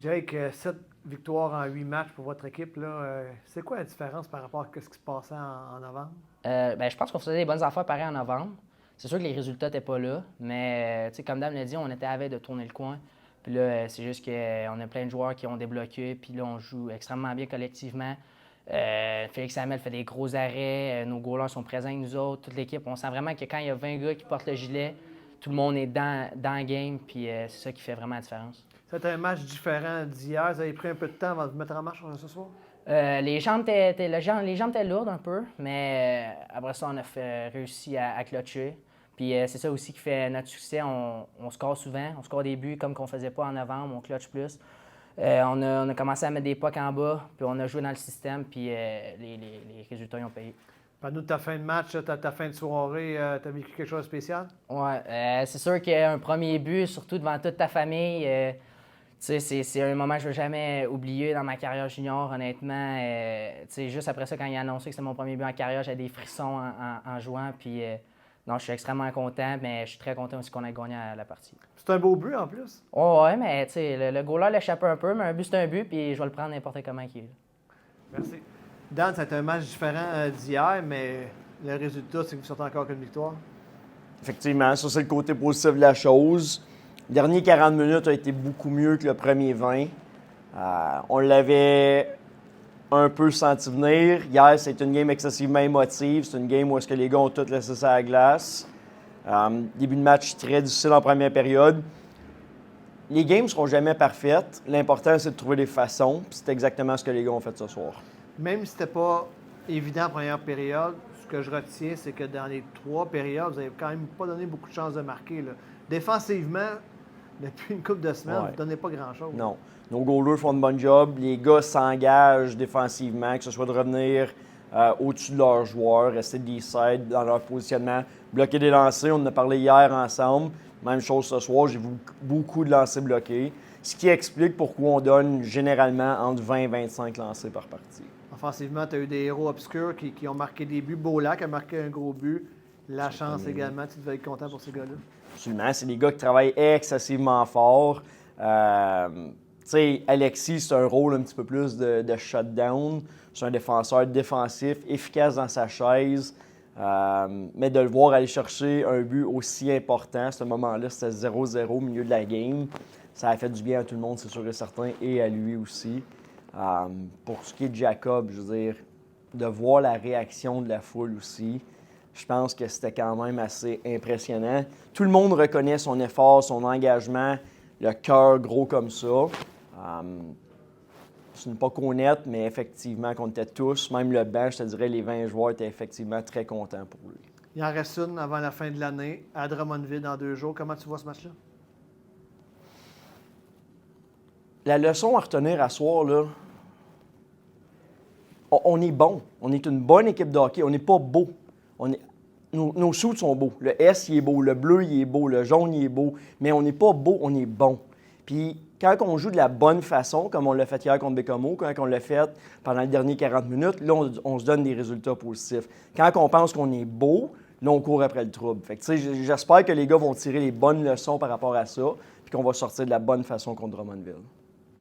Jake, 7 victoires en 8 matchs pour votre équipe, là, c'est quoi la différence par rapport à ce qui se passait en novembre? Je pense qu'on faisait des bonnes affaires pareil en novembre. C'est sûr que les résultats n'étaient pas là, mais comme Dame l'a dit, on était à la veille de tourner le coin. Puis là, c'est juste qu'on a plein de joueurs qui ont débloqué, puis là, on joue extrêmement bien collectivement. Félix Hamel fait des gros arrêts, nos goalers sont présents avec nous autres, toute l'équipe. On sent vraiment que quand il y a 20 gars qui portent le gilet, tout le monde est dans le game, puis c'est ça qui fait vraiment la différence. C'était un match différent d'hier. Vous avez pris un peu de temps avant de vous mettre en marche ce soir? Les jambes étaient lourdes un peu, mais après ça, on a réussi à clutcher. Puis c'est ça aussi qui fait notre succès. On score souvent, on score des buts comme qu'on ne faisait pas en novembre, on clutch plus. On a commencé à mettre des pucks en bas, puis on a joué dans le système, puis les résultats ils ont payé. Parle-nous de ta fin de match, ta fin de soirée. Tu as vécu quelque chose de spécial? Ouais, c'est sûr qu'un premier but, surtout devant toute ta famille, c'est un moment que je ne vais jamais oublier dans ma carrière junior, honnêtement. Juste après ça, quand il a annoncé que c'était mon premier but en carrière, j'avais des frissons en jouant. Puis, non, je suis extrêmement content, mais je suis très content aussi qu'on ait gagné la partie. C'est un beau but en plus. Oh, ouais, mais le goaler l'échappe un peu, mais un but, c'est un but, puis je vais le prendre n'importe comment qu'il est. Merci. Dan, c'était un match différent d'hier, mais le résultat, c'est que vous sortez encore qu'une victoire. Effectivement, ça, c'est le côté positif de la chose. Le dernier 40 minutes a été beaucoup mieux que le premier 20. On l'avait un peu senti venir. Hier, c'était une game excessivement émotive. C'est une game où est-ce que les gars ont tout laissé ça à la glace. Début de match très difficile en première période. Les games ne seront jamais parfaites. L'important, c'est de trouver des façons. Puis c'est exactement ce que les gars ont fait ce soir. Même si c'était pas évident en première période, ce que je retiens, c'est que dans les 3 périodes, vous n'avez quand même pas donné beaucoup de chances de marquer, là. Défensivement, depuis une couple de semaines, vous ne donnez pas grand-chose. Non. Nos goalers font de bon job. Les gars s'engagent défensivement, que ce soit de revenir au-dessus de leurs joueurs, rester des sides dans leur positionnement, bloquer des lancers. On en a parlé hier ensemble. Même chose ce soir, j'ai vu beaucoup de lancers bloqués. Ce qui explique pourquoi on donne généralement entre 20 et 25 lancers par partie. Offensivement, tu as eu des héros obscurs qui ont marqué des buts. Beaulac a marqué un gros but. La chance également. Tu devais être content pour ces gars-là. Absolument. C'est des gars qui travaillent excessivement fort. Tu sais, Alexis, c'est un rôle un petit peu plus de shutdown. C'est un défenseur défensif, efficace dans sa chaise. Mais de le voir aller chercher un but aussi important, à ce moment-là, c'était 0-0 au milieu de la game. Ça a fait du bien à tout le monde, c'est sûr et certain, et à lui aussi. Pour ce qui est de Jacob, je veux dire, de voir la réaction de la foule aussi, je pense que c'était quand même assez impressionnant. Tout le monde reconnaît son effort, son engagement, le cœur gros comme ça. Ce n'est pas honnête, mais effectivement, qu'on était tous, même le banc, je te dirais, les 20 joueurs étaient effectivement très contents pour lui. Il en reste une avant la fin de l'année, à Drummondville dans 2 jours. Comment tu vois ce match-là? La leçon à retenir à soir, là, on est bon. On est une bonne équipe de hockey. On n'est pas beau. Nos suits sont beaux. Le S, il est beau. Le bleu, il est beau. Le jaune, il est beau. Mais on n'est pas beau, on est bon. Puis quand on joue de la bonne façon, comme on l'a fait hier contre Bécomo, quand on l'a fait pendant les dernières 40 minutes, là, on se donne des résultats positifs. Quand on pense qu'on est beau, là, on court après le trouble. Fait que, tu sais, j'espère que les gars vont tirer les bonnes leçons par rapport à ça, puis qu'on va sortir de la bonne façon contre Drummondville.